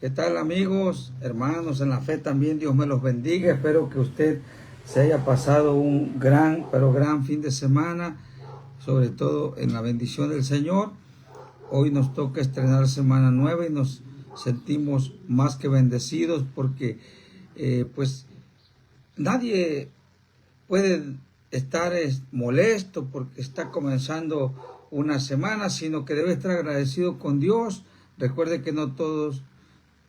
¿Qué tal, amigos, hermanos en la fe? También Dios me los bendiga. Espero que usted se haya pasado un gran, pero gran fin de semana, sobre todo en la bendición del Señor. Hoy nos toca estrenar semana nueva y nos sentimos más que bendecidos porque pues nadie puede estar molesto porque está comenzando una semana, sino que debe estar agradecido con Dios. Recuerde que no todos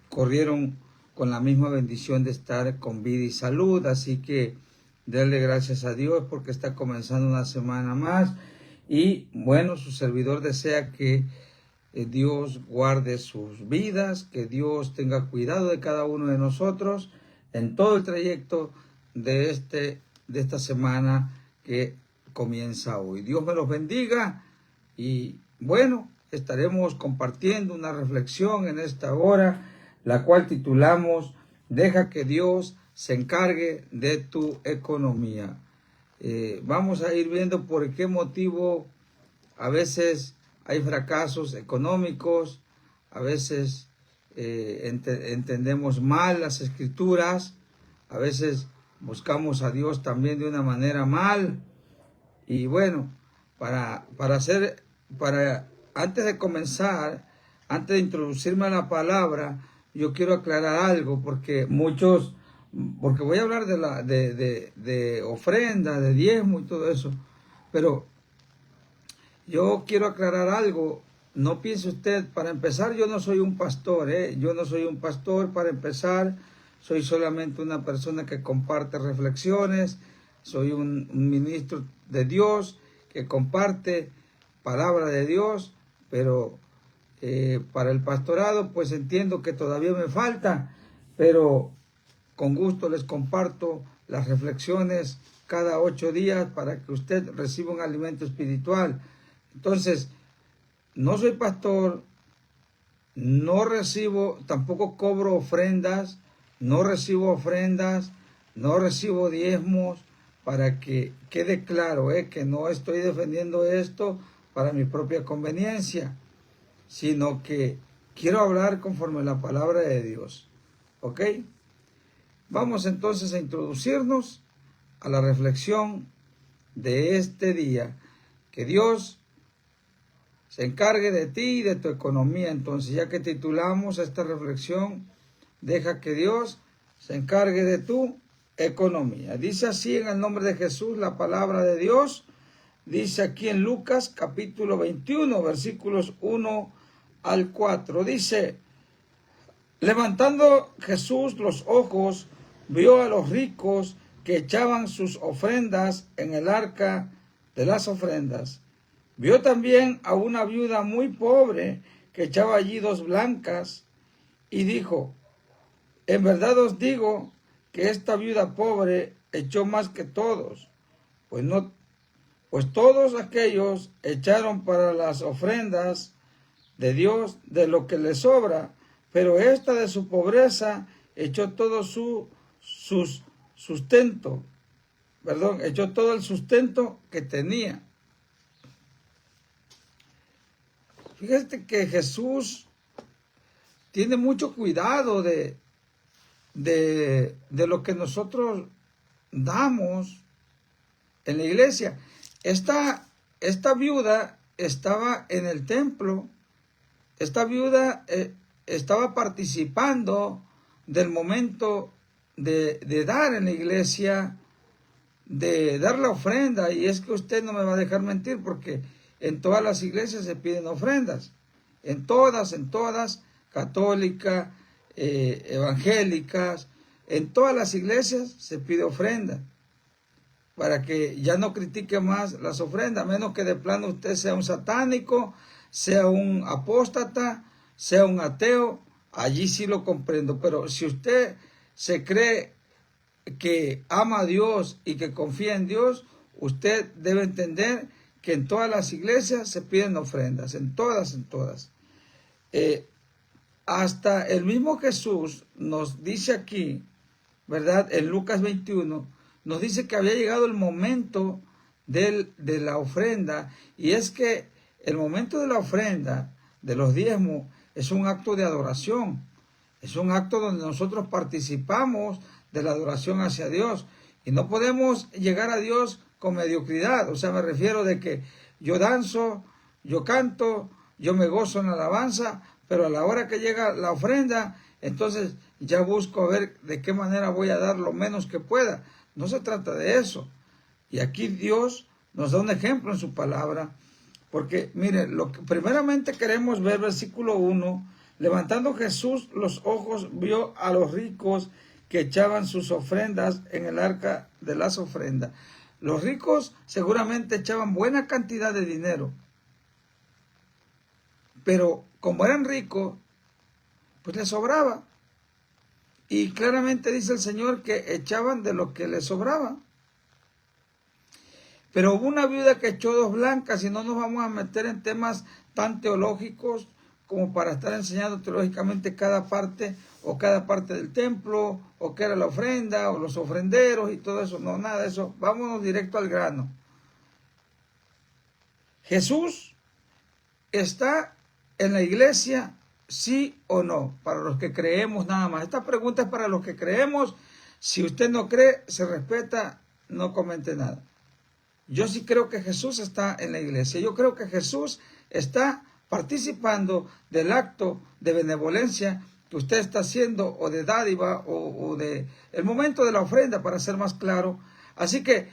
corrieron con la misma bendición de estar con vida y salud, así que denle gracias a Dios porque está comenzando una semana más. Y bueno, su servidor desea que Dios guarde sus vidas, que Dios tenga cuidado de cada uno de nosotros en todo el trayecto de esta semana que comienza hoy. Dios me los bendiga y bueno, estaremos compartiendo una reflexión en esta hora, la cual titulamos Deja que Dios se encargue de tu economía. Vamos a ir viendo por qué motivo a veces hay fracasos económicos, a veces entendemos mal las escrituras, a veces buscamos a Dios también de una manera mal. Y bueno, antes de comenzar, antes de introducirme a la palabra, yo quiero aclarar algo, porque voy a hablar de ofrenda, de diezmo y todo eso, pero yo quiero aclarar algo. No piense usted, para empezar, yo no soy un pastor, yo no soy un pastor para empezar, soy solamente una persona que comparte reflexiones, soy un ministro de Dios que comparte palabra de Dios, pero para el pastorado pues entiendo que todavía me falta, pero con gusto les comparto las reflexiones cada 8 días para que usted reciba un alimento espiritual. Entonces, no soy pastor, no recibo, tampoco cobro ofrendas, no recibo diezmos, para que quede claro que no estoy defendiendo esto para mi propia conveniencia, sino que quiero hablar conforme a la palabra de Dios. ¿Ok? Vamos entonces a introducirnos a la reflexión de este día. Que Dios se encargue de ti y de tu economía. Entonces, ya que titulamos esta reflexión, deja que Dios se encargue de tu economía. Dice así en el nombre de Jesús la palabra de Dios. Dice aquí en Lucas capítulo 21, versículos 1 al 4. Dice: levantando Jesús los ojos, vio a los ricos que echaban sus ofrendas en el arca de las ofrendas. Vio también a una viuda muy pobre que echaba allí 2 blancas, y dijo: en verdad os digo que esta viuda pobre echó más que todos, pues todos aquellos echaron para las ofrendas de Dios de lo que les sobra, pero esta de su pobreza echó todo echó todo el sustento que tenía. Fíjate que Jesús tiene mucho cuidado de lo que nosotros damos en la iglesia. Esta viuda estaba en el templo. Esta viuda estaba participando del momento de dar en la iglesia, de dar la ofrenda. Y es que usted no me va a dejar mentir, porque en todas las iglesias se piden ofrendas. En todas, católicas, evangélicas, en todas las iglesias se pide ofrenda. Para que ya no critique más las ofrendas, a menos que de plano usted sea un satánico, sea un apóstata, sea un ateo, allí sí lo comprendo. Pero si usted se cree que ama a Dios y que confía en Dios, usted debe entender que en todas las iglesias se piden ofrendas, en todas. Hasta el mismo Jesús nos dice aquí, ¿verdad? En Lucas 21, nos dice que había llegado el momento de la ofrenda, y es que el momento de la ofrenda, de los diezmos, es un acto de adoración, Es un acto donde nosotros participamos de la adoración hacia Dios. Y no podemos llegar a Dios con mediocridad. O sea, me refiero de que yo danzo, yo canto, yo me gozo en la alabanza, pero a la hora que llega la ofrenda, entonces ya busco a ver de qué manera voy a dar lo menos que pueda. No se trata de eso. Y aquí Dios nos da un ejemplo en su palabra, porque mire, lo que primeramente queremos ver, versículo 1, levantando Jesús los ojos, vio a los ricos que echaban sus ofrendas en el arca de las ofrendas. Los ricos seguramente echaban buena cantidad de dinero, pero como eran ricos, pues les sobraba. Y claramente dice el Señor que echaban de lo que les sobraba. Pero hubo una viuda que echó 2 blancas, y no nos vamos a meter en temas tan teológicos como para estar enseñando teológicamente cada parte del templo, o qué era la ofrenda, o los ofrenderos y todo eso. No, nada de eso. Vámonos directo al grano. Jesús está en la iglesia, sí o no, para los que creemos nada más. Esta pregunta es para los que creemos. Si usted no cree, se respeta, no comente nada. Yo sí creo que Jesús está en la iglesia. Yo creo que Jesús está participando del acto de benevolencia que usted está haciendo, o de dádiva, o de el momento de la ofrenda, para ser más claro. Así que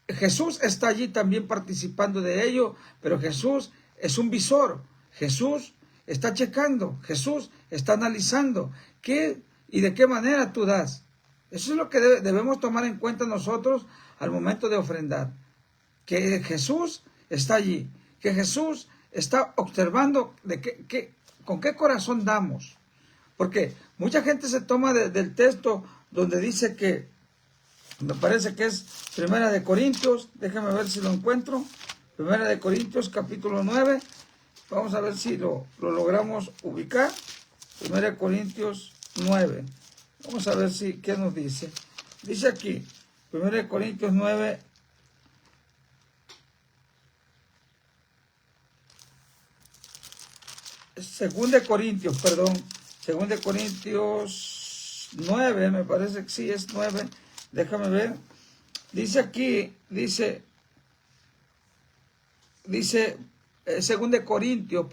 Jesús está allí también participando de ello, pero Jesús es un visor. Jesús está checando, Jesús está analizando qué y de qué manera tú das. Eso es lo que debemos tomar en cuenta nosotros al momento de ofrendar. Que Jesús está allí, que Jesús está observando con qué corazón damos. Porque mucha gente se toma del texto donde dice que, me parece que es Primera de Corintios, déjame ver si lo encuentro, Primera de Corintios capítulo 9, vamos a ver si lo logramos ubicar. Primera de Corintios 9, vamos a ver qué nos dice. Dice aquí, Primera de Corintios 9, Segunda de Corintios 9, me parece que sí es 9, déjame ver. Dice aquí, dice Segunda de Corintios,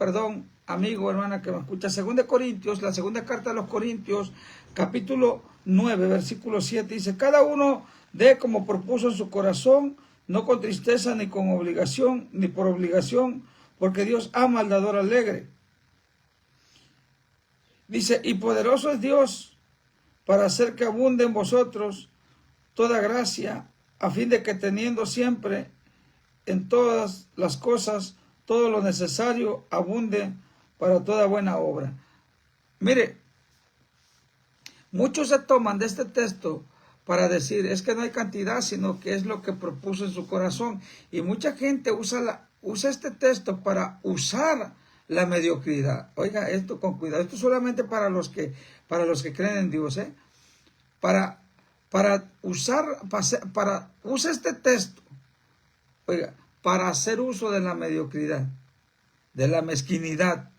amigo, hermana que me escucha, Segunda de Corintios, la segunda carta de los Corintios, capítulo 9, versículo 7, dice: cada uno dé como propuso en su corazón, no con tristeza ni con obligación, ni por obligación, porque Dios ama al dador alegre. Dice: y poderoso es Dios para hacer que abunde en vosotros toda gracia, a fin de que teniendo siempre en todas las cosas todo lo necesario, abunde para toda buena obra. Mire, muchos se toman de este texto para decir, es que no hay cantidad, sino que es lo que propuso en su corazón. Y mucha gente usa este texto para usar la mediocridad. Oiga, esto con cuidado. Esto solamente para los que creen en Dios, usa este texto, oiga, para hacer uso de la mediocridad, de la mezquinidad.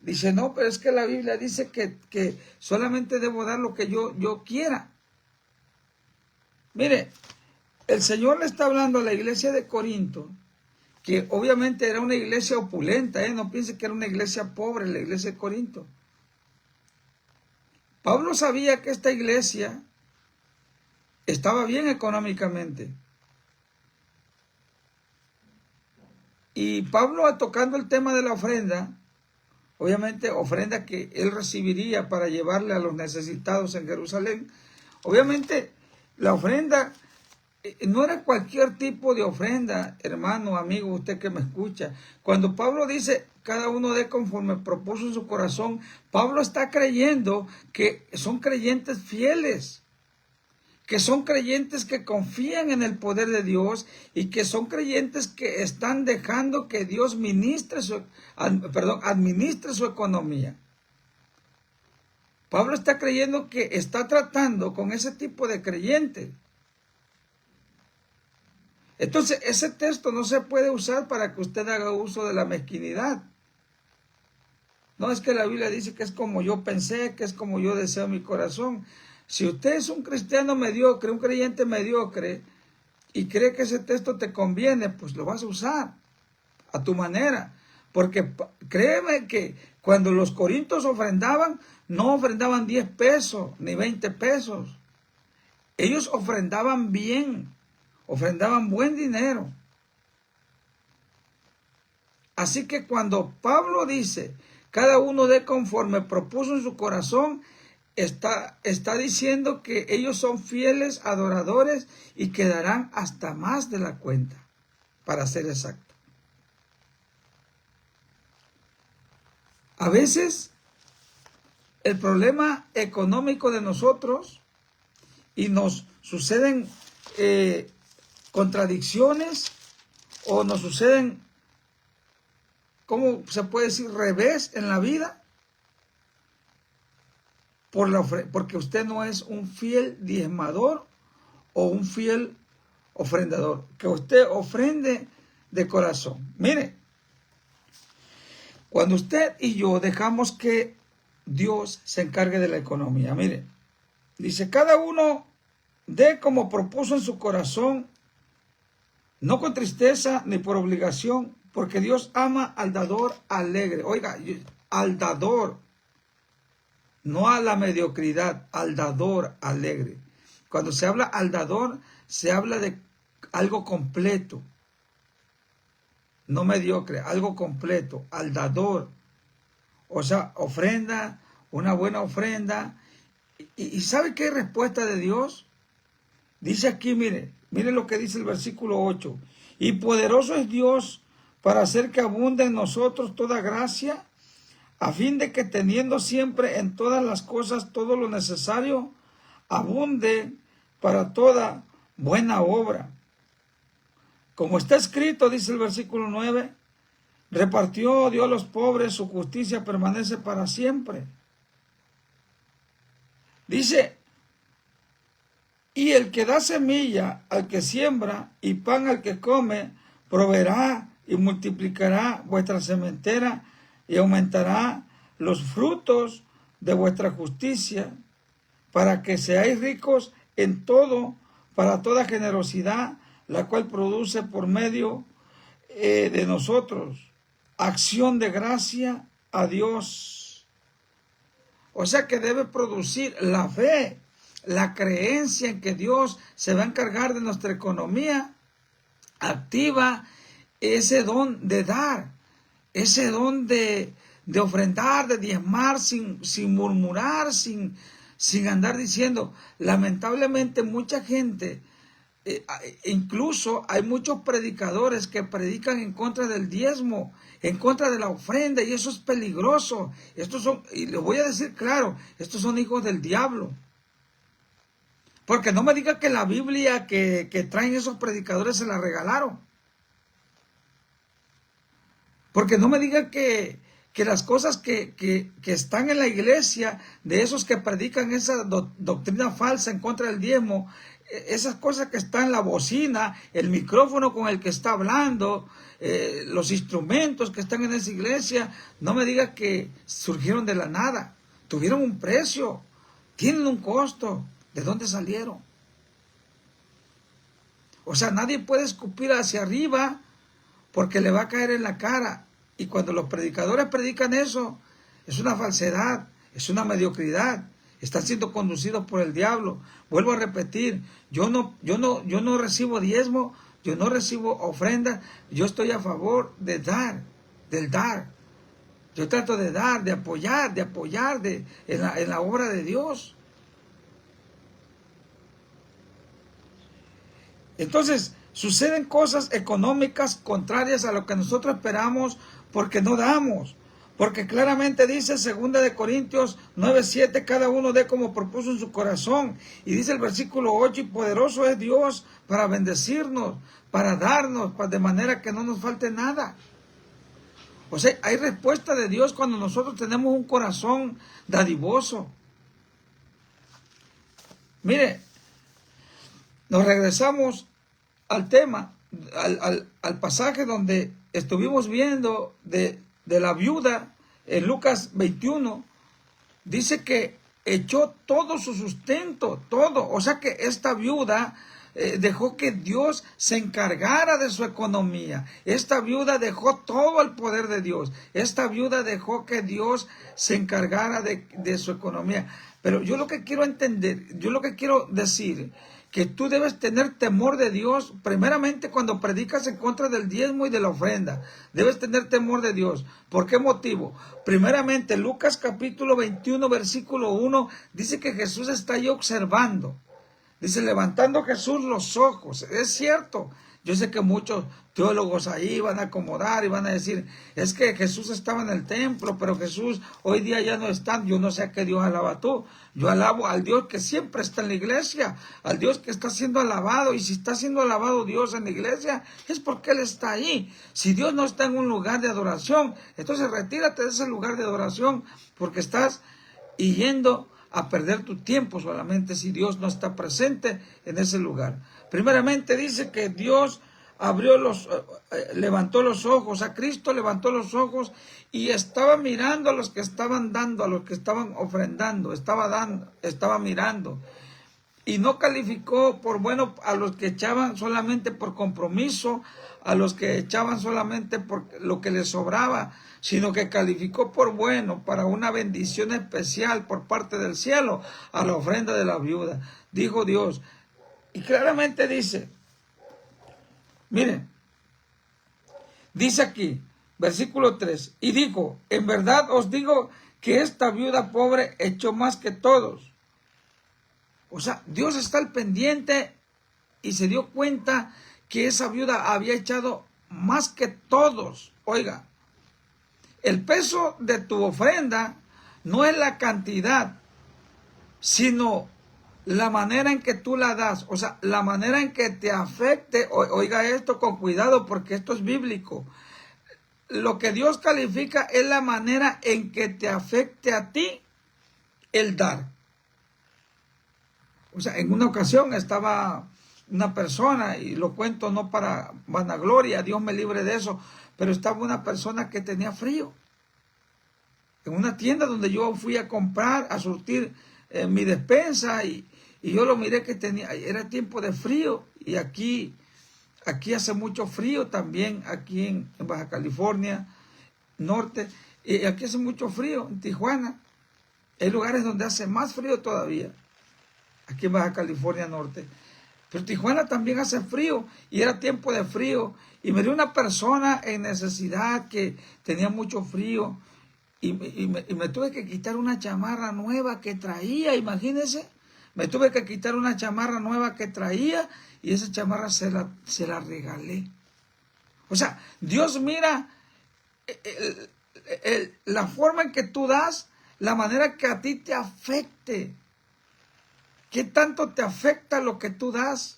Dice, no, pero es que la Biblia dice que solamente debo dar lo que yo quiera. Mire, el Señor le está hablando a la iglesia de Corinto, que obviamente era una iglesia opulenta, no piense que era una iglesia pobre, la iglesia de Corinto. Pablo sabía que esta iglesia estaba bien económicamente. Y Pablo, tocando el tema de la ofrenda, obviamente ofrenda que él recibiría para llevarle a los necesitados en Jerusalén, obviamente la ofrenda no era cualquier tipo de ofrenda, hermano, amigo, usted que me escucha. Cuando Pablo dice, cada uno dé conforme propuso en su corazón, Pablo está creyendo que son creyentes fieles, que son creyentes que confían en el poder de Dios, y que son creyentes que están dejando que Dios administre su economía. Pablo está creyendo que está tratando con ese tipo de creyentes. Entonces, ese texto no se puede usar para que usted haga uso de la mezquinidad. No, es que la Biblia dice que es como yo pensé, que es como yo deseo en mi corazón. Si usted es un cristiano mediocre, un creyente mediocre, y cree que ese texto te conviene, pues lo vas a usar a tu manera. Porque créeme que cuando los corintios ofrendaban, no ofrendaban 10 pesos ni 20 pesos. Ellos ofrendaban bien, ofrendaban buen dinero. Así que cuando Pablo dice, cada uno dé conforme propuso en su corazón, está diciendo que ellos son fieles adoradores y que darán hasta más de la cuenta, para ser exacto. A veces el problema económico de nosotros, y nos suceden contradicciones, o nos suceden, ¿cómo se puede decir?, revés en la vida, porque usted no es un fiel diezmador o un fiel ofrendador, que usted ofrende de corazón. Mire, cuando usted y yo dejamos que Dios se encargue de la economía, mire, dice, cada uno dé como propuso en su corazón, no con tristeza ni por obligación, porque Dios ama al dador alegre. Oiga, al dador, no a la mediocridad, al dador alegre. Cuando se habla al dador, se habla de algo completo, no mediocre, algo completo, al dador. O sea, ofrenda, una buena ofrenda. ¿Y sabe qué respuesta de Dios? Dice aquí, mire lo que dice el versículo 8. Y poderoso es Dios para hacer que abunde en nosotros toda gracia, a fin de que teniendo siempre en todas las cosas todo lo necesario, abunde para toda buena obra. Como está escrito, dice el versículo 9, repartió, dio a los pobres, su justicia permanece para siempre. Dice, y el que da semilla al que siembra y pan al que come, proveerá y multiplicará vuestra sementera y aumentará los frutos de vuestra justicia, para que seáis ricos en todo, para toda generosidad, la cual produce por medio de nosotros acción de gracia a Dios. O sea que debe producir la fe, la creencia en que Dios se va a encargar de nuestra economía, activa ese don de dar, ese don de ofrendar, de diezmar sin murmurar, sin andar diciendo. Lamentablemente mucha gente, incluso hay muchos predicadores que predican en contra del diezmo, en contra de la ofrenda, y eso es peligroso. Estos son, y les voy a decir claro, estos son hijos del diablo. Porque no me diga que la Biblia que traen esos predicadores se la regalaron. Porque no me digan que las cosas que están en la iglesia, de esos que predican esa doctrina falsa en contra del diezmo, esas cosas que están en la bocina, el micrófono con el que está hablando, los instrumentos que están en esa iglesia, no me diga que surgieron de la nada. Tuvieron un precio, tienen un costo. ¿De dónde salieron? O sea, nadie puede escupir hacia arriba porque le va a caer en la cara. Y cuando los predicadores predican eso, es una falsedad, es una mediocridad. Están siendo conducidos por el diablo. Vuelvo a repetir, yo no recibo diezmo, yo no recibo ofrenda, yo estoy a favor de dar, del dar. Yo trato de dar, de apoyar en la obra de Dios. Entonces, suceden cosas económicas contrarias a lo que nosotros esperamos porque no damos. Porque claramente dice 2 de Corintios 9:7, cada uno dé como propuso en su corazón. Y dice el versículo 8, y poderoso es Dios para bendecirnos, para darnos, de manera que no nos falte nada. O sea, hay respuesta de Dios cuando nosotros tenemos un corazón dadivoso. Mire, nos regresamos al tema, al pasaje donde estuvimos viendo de la viuda en Lucas 21, dice que echó todo su sustento, todo. O sea que esta viuda dejó que Dios se encargara de su economía. Esta viuda dejó todo el poder de Dios. Esta viuda dejó que Dios se encargara de su economía. Pero yo lo que quiero entender, yo lo que quiero decir, que tú debes tener temor de Dios, primeramente cuando predicas en contra del diezmo y de la ofrenda. Debes tener temor de Dios. ¿Por qué motivo? Primeramente, Lucas capítulo 21, versículo 1, dice que Jesús está ahí observando. Dice, levantando Jesús los ojos. Es cierto. Yo sé que muchos teólogos ahí van a acomodar y van a decir, es que Jesús estaba en el templo, pero Jesús hoy día ya no está. Yo no sé a qué Dios alaba tú. Yo alabo al Dios que siempre está en la iglesia, al Dios que está siendo alabado. Y si está siendo alabado Dios en la iglesia, es porque Él está ahí. Si Dios no está en un lugar de adoración, entonces retírate de ese lugar de adoración, porque estás yendo a perder tu tiempo solamente si Dios no está presente en ese lugar. Primeramente dice que Dios levantó los ojos, a Cristo levantó los ojos y estaba mirando a los que estaban dando, a los que estaban ofrendando, estaba mirando. Y no calificó por bueno a los que echaban solamente por compromiso, a los que echaban solamente por lo que les sobraba, sino que calificó por bueno para una bendición especial por parte del cielo a la ofrenda de la viuda. Dijo Dios. Y claramente dice, miren, dice aquí, versículo 3, y dijo, en verdad os digo que esta viuda pobre echó más que todos. O sea, Dios está al pendiente y se dio cuenta que esa viuda había echado más que todos. Oiga, el peso de tu ofrenda no es la cantidad, sino la manera en que tú la das. O sea, la manera en que te afecte. Oiga esto con cuidado porque esto es bíblico. Lo que Dios califica es la manera en que te afecte a ti el dar. O sea, en una ocasión estaba una persona, y lo cuento no para vanagloria, Dios me libre de eso, pero estaba una persona que tenía frío. En una tienda donde yo fui a comprar, a surtir mi despensa, y yo lo miré que era tiempo de frío, y aquí hace mucho frío también, aquí en Baja California Norte, y aquí hace mucho frío, en Tijuana. Hay lugares donde hace más frío todavía, aquí en Baja California Norte. Pero Tijuana también hace frío y era tiempo de frío. Y me dio una persona en necesidad que tenía mucho frío y me tuve que quitar una chamarra nueva que traía, imagínense. Me tuve que quitar una chamarra nueva que traía y esa chamarra se la regalé. O sea, Dios mira la forma en que tú das, la manera que a ti te afecte. ¿Qué tanto te afecta lo que tú das?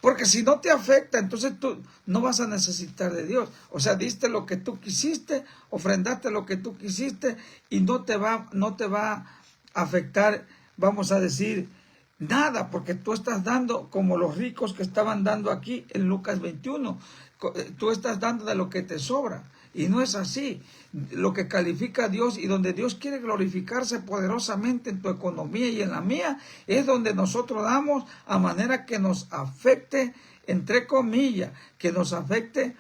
Porque si no te afecta, entonces tú no vas a necesitar de Dios. O sea, diste lo que tú quisiste, ofrendaste lo que tú quisiste y no te va a afectar, vamos a decir, nada, porque tú estás dando como los ricos que estaban dando aquí en Lucas 21. Tú estás dando de lo que te sobra. Y no es así. Lo que califica a Dios y donde Dios quiere glorificarse poderosamente en tu economía y en la mía, es donde nosotros damos a manera que nos afecte, entre comillas, que nos afecte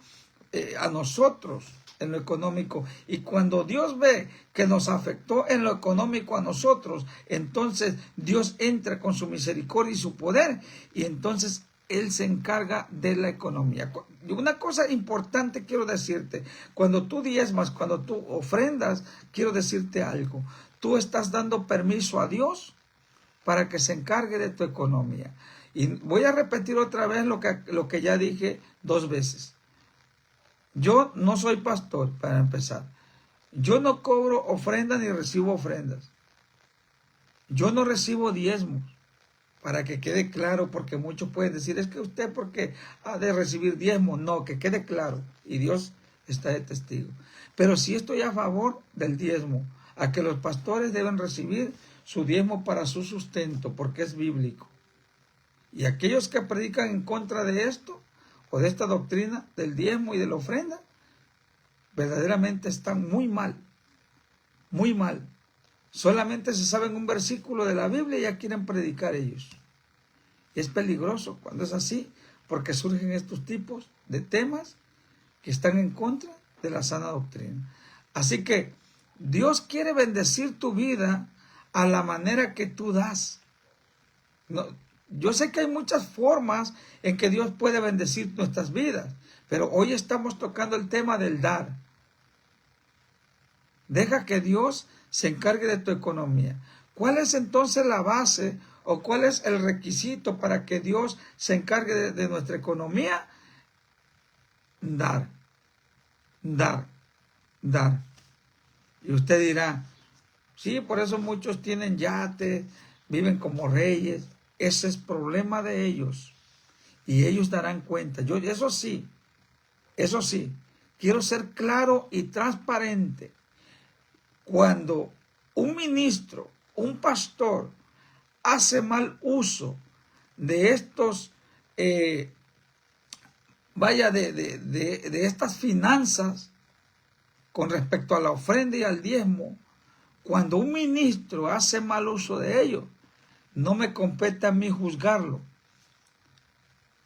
a nosotros en lo económico. Y cuando Dios ve que nos afectó en lo económico a nosotros, entonces Dios entra con su misericordia y su poder, y entonces Él se encarga de la economía. Una cosa importante quiero decirte, cuando tú diezmas, cuando tú ofrendas, quiero decirte algo. Tú estás dando permiso a Dios para que se encargue de tu economía. Y voy a repetir otra vez lo que ya dije 2 veces. Yo no soy pastor, para empezar. Yo no cobro ofrendas ni recibo ofrendas. Yo no recibo diezmos. Para que quede claro, porque muchos pueden decir, es que usted porque ha de recibir diezmo. No, que quede claro. Y Dios está de testigo. Pero sí estoy a favor del diezmo, a que los pastores deben recibir su diezmo para su sustento, porque es bíblico. Y aquellos que predican en contra de esto, o de esta doctrina del diezmo y de la ofrenda, verdaderamente están muy mal. muy mal. Solamente se saben un versículo de la Biblia y ya quieren predicar ellos. Es peligroso cuando es así, porque surgen estos tipos de temas que están en contra de la sana doctrina. Así que Dios quiere bendecir tu vida a la manera que tú das. No, yo sé que hay muchas formas en que Dios puede bendecir nuestras vidas, pero hoy estamos tocando el tema del dar. Deja que Dios se encargue de tu economía. ¿Cuál es entonces la base o cuál es el requisito para que Dios se encargue de nuestra economía? Dar, dar, dar. Y usted dirá, sí, por eso muchos tienen yates, viven como reyes. Ese es problema de ellos. Y ellos darán cuenta. Yo, eso sí, quiero ser claro y transparente. Cuando un ministro, un pastor, hace mal uso de estos, de estas finanzas con respecto a la ofrenda y al diezmo, cuando un ministro hace mal uso de ello, no me compete a mí juzgarlo.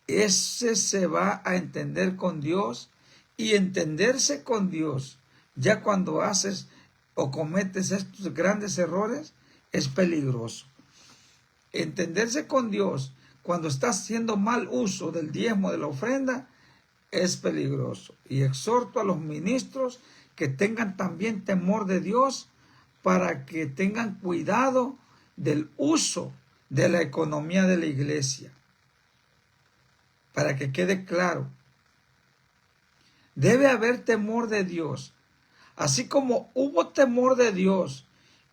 Ese se va a entender con Dios, y entenderse con Dios, ya cuando haces o cometes estos grandes errores, es peligroso. Entenderse con Dios cuando estás haciendo mal uso del diezmo, de la ofrenda, es peligroso. Y exhorto a los ministros que tengan también temor de Dios, para que tengan cuidado del uso de la economía de la iglesia. Para que quede claro, debe haber temor de Dios. Así como hubo temor de Dios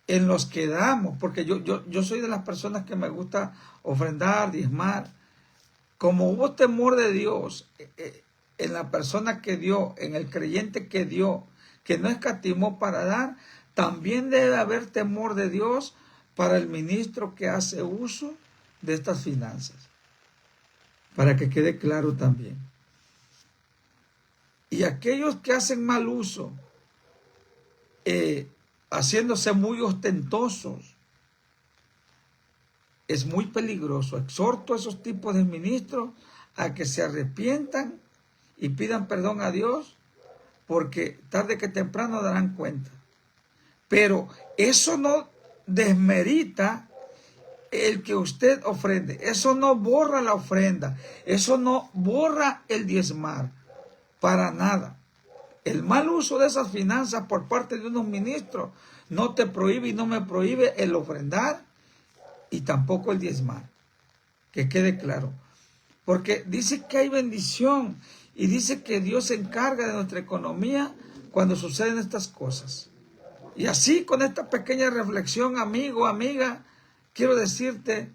en los que damos, porque yo soy de las personas que me gusta ofrendar, diezmar. Como hubo temor de Dios en la persona que dio, en el creyente que dio, que no escatimó para dar, también debe haber temor de Dios para el ministro que hace uso de estas finanzas. Para que quede claro también. Y aquellos que hacen mal uso, haciéndose muy ostentosos, es muy peligroso. Exhorto a esos tipos de ministros a que se arrepientan y pidan perdón a Dios, porque tarde que temprano darán cuenta. Pero eso no desmerita el que usted ofrende. Eso no borra la ofrenda. Eso no borra el diezmar. Para nada. El mal uso de esas finanzas por parte de unos ministros no te prohíbe y no me prohíbe el ofrendar y tampoco el diezmar. Que quede claro. Porque dice que hay bendición y dice que Dios se encarga de nuestra economía cuando suceden estas cosas. Y así, con esta pequeña reflexión, amigo, amiga, quiero decirte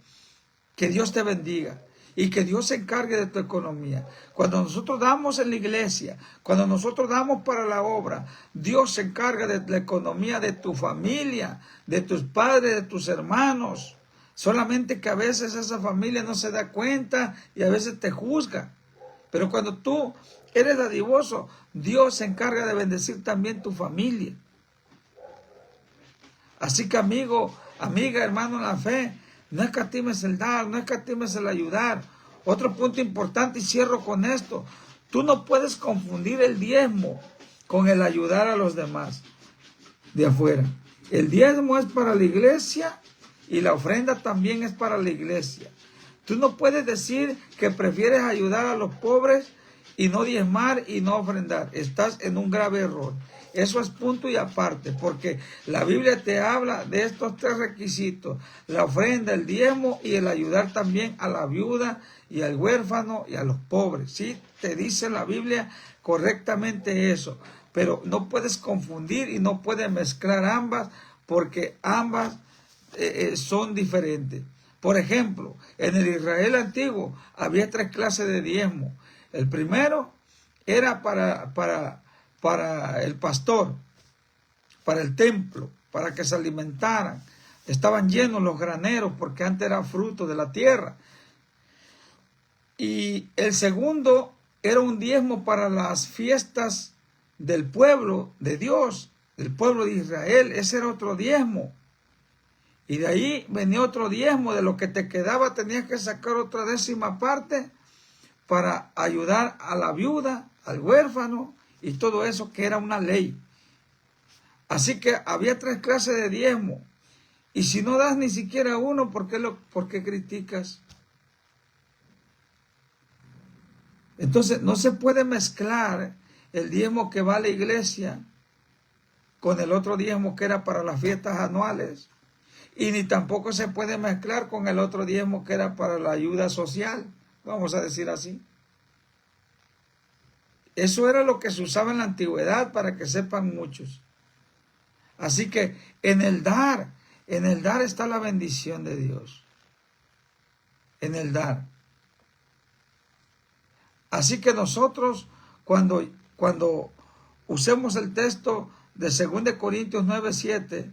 que Dios te bendiga y que Dios se encargue de tu economía. Cuando nosotros damos en la iglesia, cuando nosotros damos para la obra, Dios se encarga de la economía de tu familia, de tus padres, de tus hermanos. Solamente que a veces esa familia no se da cuenta y a veces te juzga. Pero cuando tú eres dadivoso, Dios se encarga de bendecir también tu familia. Así que amigo, amiga, hermano en la fe, no escatimes el dar, no escatimes el ayudar. Otro punto importante, y cierro con esto: tú no puedes confundir el diezmo con el ayudar a los demás de afuera. El diezmo es para la iglesia y la ofrenda también es para la iglesia. Tú no puedes decir que prefieres ayudar a los pobres y no diezmar y no ofrendar. Estás en un grave error. Eso es punto y aparte, porque la Biblia te habla de estos tres requisitos: la ofrenda, el diezmo y el ayudar también a la viuda y al huérfano y a los pobres. Sí, te dice la Biblia correctamente eso, pero no puedes confundir y no puedes mezclar ambas, porque ambas son diferentes. Por ejemplo, en el Israel antiguo había tres clases de diezmo. El primero era para el pastor, para el templo, para que se alimentaran. Estaban llenos los graneros porque antes era fruto de la tierra. Y el segundo era un diezmo para las fiestas del pueblo de Dios, del pueblo de Israel. Ese era otro diezmo. Y de ahí venía otro diezmo. De lo que te quedaba tenías que sacar otra 10ª parte para ayudar a la viuda, al huérfano y todo eso, que era una ley. Así que había 3 clases de diezmo. Y si no das ni siquiera uno, ¿por qué criticas? Entonces no se puede mezclar el diezmo que va a la iglesia con el otro diezmo que era para las fiestas anuales. Y ni tampoco se puede mezclar con el otro diezmo que era para la ayuda social, vamos a decir así. Eso era lo que se usaba en la antigüedad, para que sepan muchos. Así que en el dar está la bendición de Dios. En el dar. Así que nosotros, cuando usemos el texto de 2 Corintios 9:7,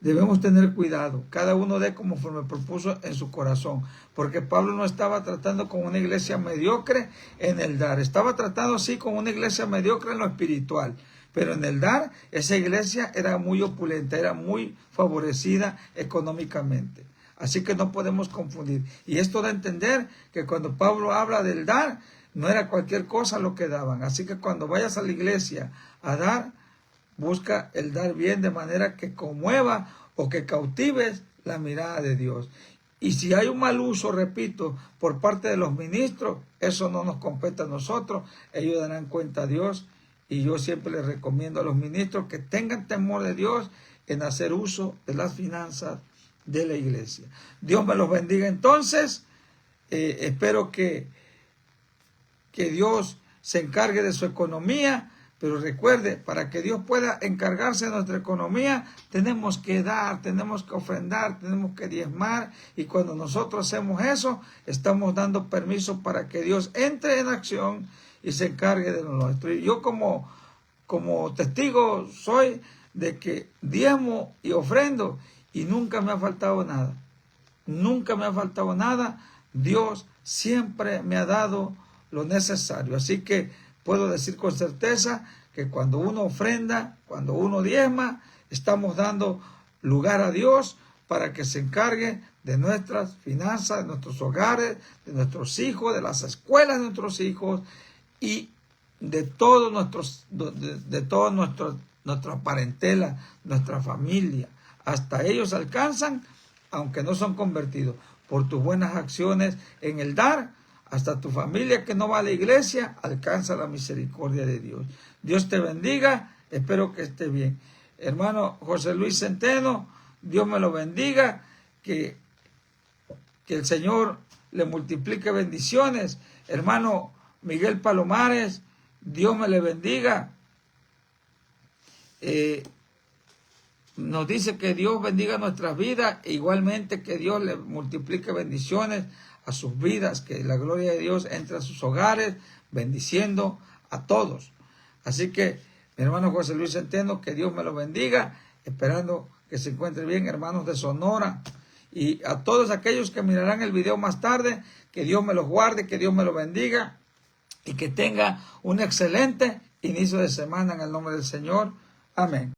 debemos tener cuidado. Cada uno dé conforme propuso en su corazón. Porque Pablo no estaba tratando con una iglesia mediocre en el dar. Estaba tratando sí con una iglesia mediocre en lo espiritual. Pero en el dar, esa iglesia era muy opulenta, era muy favorecida económicamente. Así que no podemos confundir. Y esto da a entender que cuando Pablo habla del dar, no era cualquier cosa lo que daban. Así que cuando vayas a la iglesia a dar, busca el dar bien, de manera que conmueva o que cautives la mirada de Dios. Y si hay un mal uso, repito, por parte de los ministros, eso no nos compete a nosotros. Ellos darán cuenta a Dios. Y yo siempre les recomiendo a los ministros que tengan temor de Dios en hacer uso de las finanzas de la iglesia. Dios me los bendiga entonces. Espero que Dios se encargue de su economía. Pero recuerde, para que Dios pueda encargarse de nuestra economía, tenemos que dar, tenemos que ofrendar, tenemos que diezmar. Y cuando nosotros hacemos eso, estamos dando permiso para que Dios entre en acción y se encargue de lo nuestro. Y yo como testigo soy de que diezmo y ofrendo y nunca me ha faltado nada. Nunca me ha faltado nada. Dios siempre me ha dado lo necesario. Así que puedo decir con certeza que cuando uno ofrenda, cuando uno diezma, estamos dando lugar a Dios para que se encargue de nuestras finanzas, de nuestros hogares, de nuestros hijos, de las escuelas de nuestros hijos y de toda nuestra parentela, nuestra familia. Hasta ellos alcanzan, aunque no son convertidos, por tus buenas acciones en el dar. Hasta tu familia que no va a la iglesia alcanza la misericordia de Dios. Dios te bendiga, espero que esté bien. Hermano José Luis Centeno, Dios me lo bendiga, que el Señor le multiplique bendiciones. Hermano Miguel Palomares, Dios me le bendiga. Nos dice que Dios bendiga nuestras vidas, e igualmente que Dios le multiplique bendiciones a sus vidas, que la gloria de Dios entre a sus hogares, bendiciendo a todos. Así que, mi hermano José Luis Centeno, que Dios me lo bendiga, esperando que se encuentre bien, hermanos de Sonora, y a todos aquellos que mirarán el video más tarde, que Dios me los guarde, que Dios me lo bendiga, y que tenga un excelente inicio de semana en el nombre del Señor. Amén.